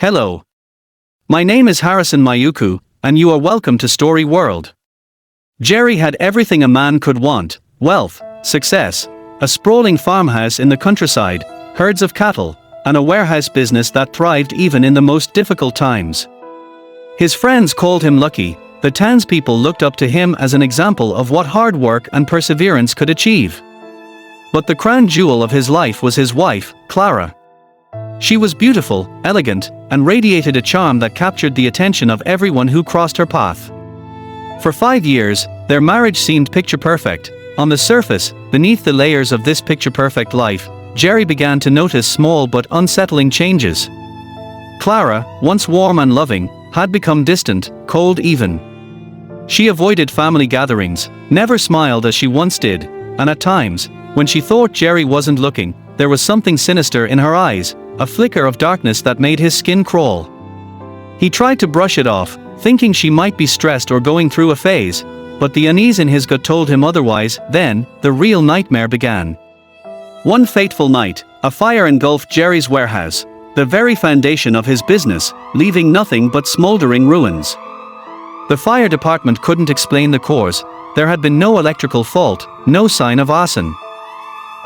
Hello. My name is Harrison Mayuku, and you are welcome to Story World. Jerry had everything a man could want: wealth, success, a sprawling farmhouse in the countryside, herds of cattle, and a warehouse business that thrived even in the most difficult times. His friends called him lucky. The townspeople looked up to him as an example of what hard work and perseverance could achieve. But the crown jewel of his life was his wife, Clara. She was beautiful, elegant, and radiated a charm that captured the attention of everyone who crossed her path. For 5 years, their marriage seemed picture-perfect. On the surface, beneath the layers of this picture-perfect life, Jerry began to notice small but unsettling changes. Clara, once warm and loving, had become distant, cold even. She avoided family gatherings, never smiled as she once did, and at times, when she thought Jerry wasn't looking, there was something sinister in her eyes, a flicker of darkness that made his skin crawl. He tried to brush it off, thinking she might be stressed or going through a phase, but the unease in his gut told him otherwise. Then, the real nightmare began. One fateful night, a fire engulfed Jerry's warehouse, the very foundation of his business, leaving nothing but smoldering ruins. The fire department couldn't explain the cause. There had been no electrical fault, no sign of arson.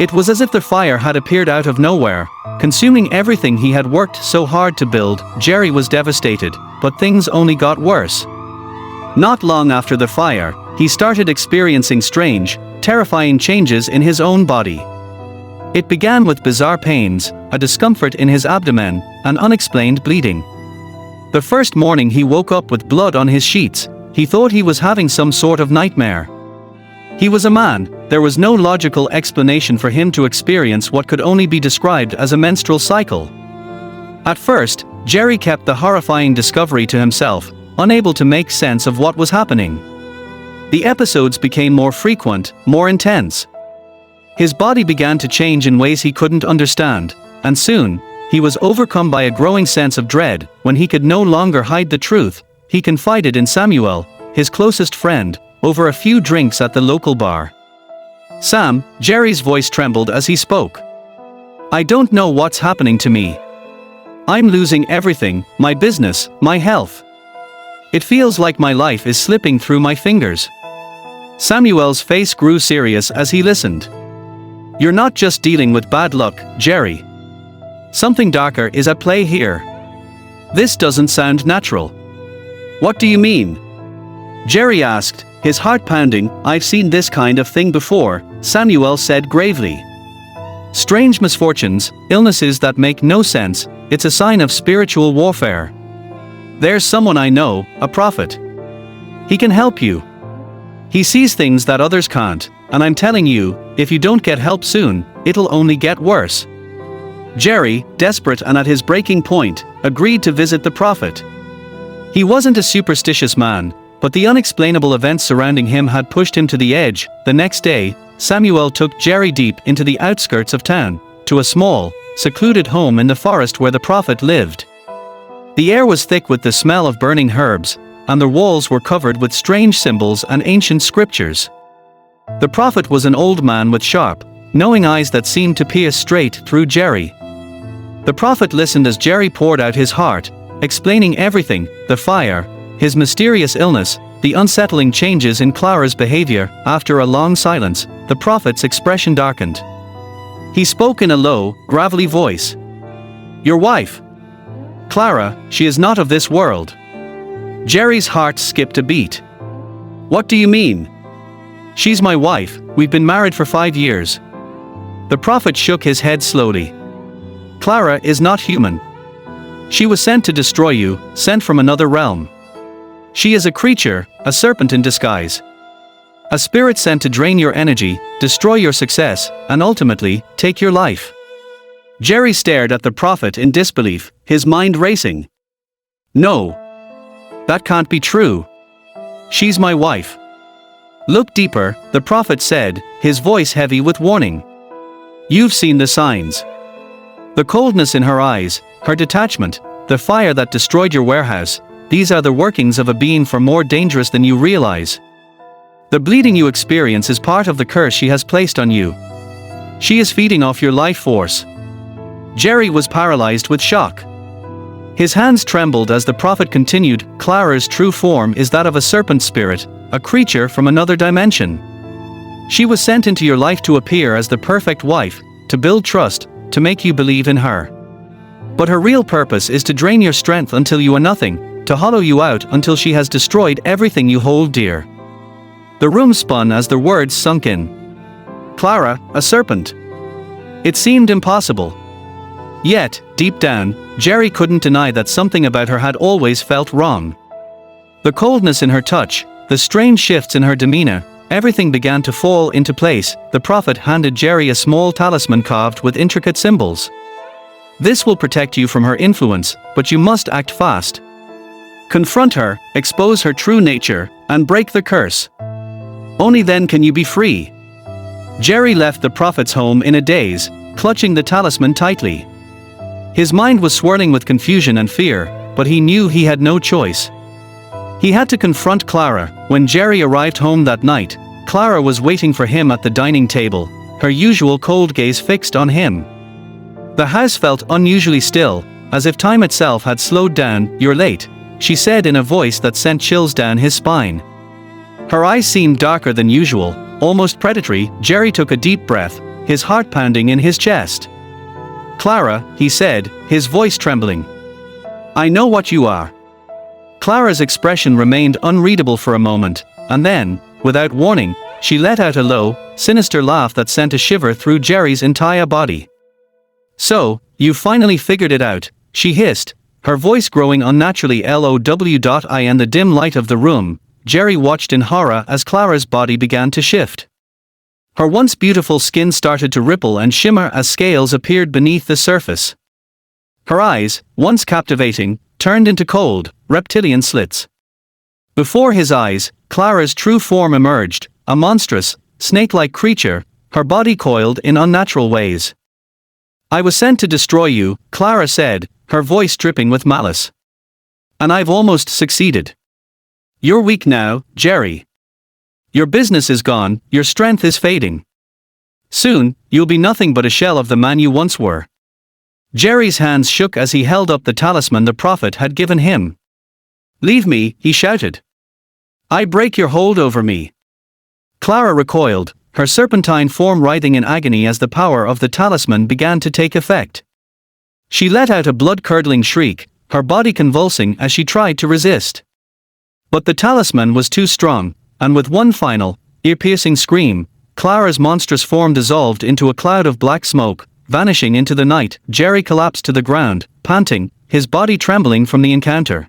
It was as if the fire had appeared out of nowhere, consuming everything he had worked so hard to build. Jerry was devastated, but things only got worse. Not long after the fire, he started experiencing strange, terrifying changes in his own body. It began with bizarre pains, a discomfort in his abdomen, and unexplained bleeding. The first morning he woke up with blood on his sheets. He thought he was having some sort of nightmare. He was a man. There was no logical explanation for him to experience what could only be described as a menstrual cycle. At first, Jerry kept the horrifying discovery to himself, unable to make sense of what was happening. The episodes became more frequent, more intense. His body began to change in ways he couldn't understand, and soon, he was overcome by a growing sense of dread. When he could no longer hide the truth, he confided in Samuel, his closest friend, over a few drinks at the local bar. "Sam," Jerry's voice trembled as he spoke. "I don't know what's happening to me. I'm losing everything, my business, my health. It feels like my life is slipping through my fingers." Samuel's face grew serious as he listened. "You're not just dealing with bad luck, Jerry. Something darker is at play here. This doesn't sound natural." "What do you mean?" Jerry asked, his heart pounding. "I've seen this kind of thing before," Samuel said gravely. "Strange misfortunes, illnesses that make no sense. It's a sign of spiritual warfare. There's someone I know, a prophet. He can help you. He sees things that others can't, and I'm telling you, if you don't get help soon, it'll only get worse." Jerry, desperate and at his breaking point, agreed to visit the prophet. He wasn't a superstitious man, but the unexplainable events surrounding him had pushed him to the edge. The next day, Samuel took Jerry deep into the outskirts of town, to a small, secluded home in the forest where the prophet lived. The air was thick with the smell of burning herbs, and the walls were covered with strange symbols and ancient scriptures. The prophet was an old man with sharp, knowing eyes that seemed to pierce straight through Jerry. The prophet listened as Jerry poured out his heart, explaining everything: the fire, his mysterious illness, the unsettling changes in Clara's behavior. After a long silence, the prophet's expression darkened. He spoke in a low, gravelly voice. "Your wife, Clara, she is not of this world." Jerry's heart skipped a beat. "What do you mean?" "She's my wife. We've been married for 5 years." The prophet shook his head slowly. "Clara is not human. She was sent to destroy you, sent from another realm. She is a creature, a serpent in disguise. A spirit sent to drain your energy, destroy your success, and ultimately, take your life." Jerry stared at the prophet in disbelief, his mind racing. "No. That can't be true. She's my wife." "Look deeper," the prophet said, his voice heavy with warning. "You've seen the signs. The coldness in her eyes, her detachment, the fire that destroyed your warehouse. These are the workings of a being far more dangerous than you realize. The bleeding you experience is part of the curse she has placed on you. She is feeding off your life force." Jerry was paralyzed with shock. His hands trembled as the prophet continued, "Clara's true form is that of a serpent spirit, a creature from another dimension. She was sent into your life to appear as the perfect wife, to build trust, to make you believe in her. But her real purpose is to drain your strength until you are nothing, to hollow you out until she has destroyed everything you hold dear." The room spun as the words sunk in. Clara, a serpent. It seemed impossible. Yet, deep down, Jerry couldn't deny that something about her had always felt wrong. The coldness in her touch, the strange shifts in her demeanor, everything began to fall into place. The prophet handed Jerry a small talisman carved with intricate symbols. "This will protect you from her influence, but you must act fast. Confront her, expose her true nature, and break the curse. Only then can you be free." Jerry left the prophet's home in a daze, clutching the talisman tightly. His mind was swirling with confusion and fear, but he knew he had no choice. He had to confront Clara. When Jerry arrived home that night, Clara was waiting for him at the dining table, her usual cold gaze fixed on him. The house felt unusually still, as if time itself had slowed down. "You're late," she said in a voice that sent chills down his spine. Her eyes seemed darker than usual, almost predatory. Jerry took a deep breath, his heart pounding in his chest. "Clara," he said, his voice trembling. "I know what you are." Clara's expression remained unreadable for a moment, and then, without warning, she let out a low, sinister laugh that sent a shiver through Jerry's entire body. "So, you finally figured it out," she hissed, her voice growing unnaturally low. In the dim light of the room, Jerry watched in horror as Clara's body began to shift. Her once beautiful skin started to ripple and shimmer as scales appeared beneath the surface. Her eyes, once captivating, turned into cold, reptilian slits. Before his eyes, Clara's true form emerged, a monstrous, snake-like creature, her body coiled in unnatural ways. "I was sent to destroy you," Clara said, her voice dripping with malice. "And I've almost succeeded. You're weak now, Jerry. Your business is gone, your strength is fading. Soon, you'll be nothing but a shell of the man you once were." Jerry's hands shook as he held up the talisman the prophet had given him. "Leave me," he shouted. "I break your hold over me." Clara recoiled, her serpentine form writhing in agony as the power of the talisman began to take effect. She let out a blood-curdling shriek, her body convulsing as she tried to resist. But the talisman was too strong, and with one final, ear-piercing scream, Clara's monstrous form dissolved into a cloud of black smoke, vanishing into the night. Jerry collapsed to the ground, panting, his body trembling from the encounter.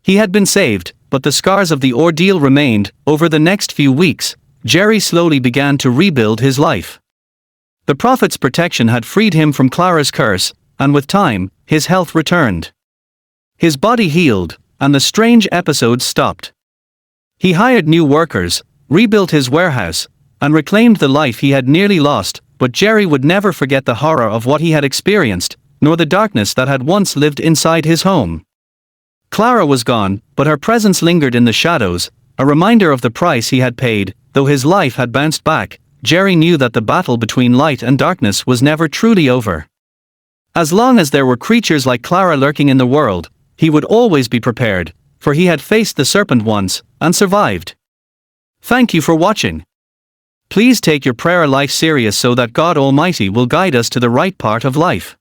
He had been saved, but the scars of the ordeal remained. Over the next few weeks, Jerry slowly began to rebuild his life. The prophet's protection had freed him from Clara's curse, and with time, his health returned. His body healed, and the strange episodes stopped. He hired new workers, rebuilt his warehouse, and reclaimed the life he had nearly lost, but Jerry would never forget the horror of what he had experienced, nor the darkness that had once lived inside his home. Clara was gone, but her presence lingered in the shadows, a reminder of the price he had paid. Though his life had bounced back, Jerry knew that the battle between light and darkness was never truly over. As long as there were creatures like Clara lurking in the world, he would always be prepared, for he had faced the serpent once, and survived. Thank you for watching. Please take your prayer life serious so that God Almighty will guide us to the right part of life.